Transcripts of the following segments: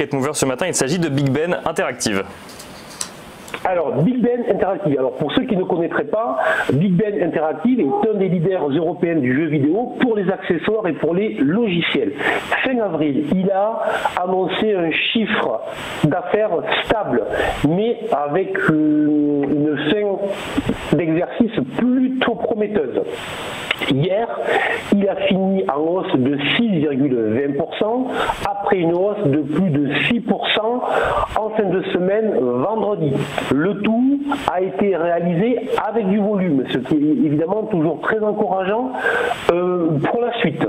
Market Mover ce matin, il s'agit de Big Ben Interactive. Alors, Big Ben Interactive. Alors, pour ceux qui ne connaîtraient pas, Big Ben Interactive est un des leaders européens du jeu vidéo pour les accessoires et pour les logiciels. Fin avril, il a annoncé un chiffre d'affaires stable, mais avec une fin d'exercice plutôt prometteuse. Hier, il a fini en hausse de 6,20% après une hausse de plus de 6% en fin de semaine vendredi. Le tout a été réalisé avec du volume, ce qui est évidemment toujours très encourageant pour la suite.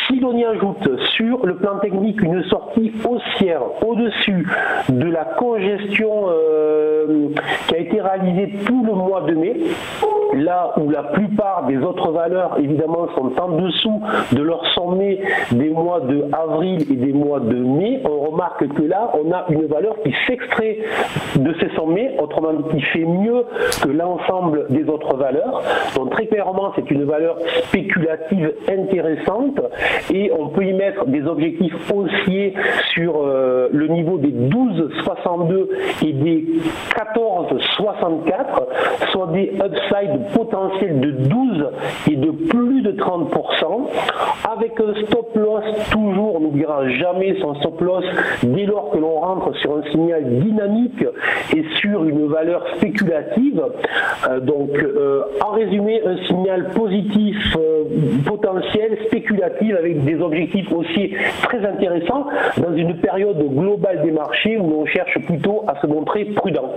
Si l'on y ajoute sur le plan technique une sortie haussière au-dessus de la congestion qui a été réalisée tout le mois de mai, là où la plupart des autres valeurs évidemment sont en dessous de leur sommet des mois de avril et des mois de mai, on remarque que là on a une valeur qui s'extrait de ces sommets, autrement dit qui fait mieux que l'ensemble des autres valeurs. Donc très clairement c'est une valeur spéculative intéressante et on peut y mettre des objectifs haussiers sur le niveau des 12,62 et des 14,64, soit des upsides potentiels de 12 et de plus de 30%, avec un stop loss toujours, on n'oubliera jamais son stop loss dès lors que l'on rentre sur un signal dynamique et sur une valeur spéculative. En résumé, un signal positif potentiel, spéculatif, avec des objectifs aussi très intéressants dans une période globale des marchés où l'on cherche plutôt à se montrer prudent.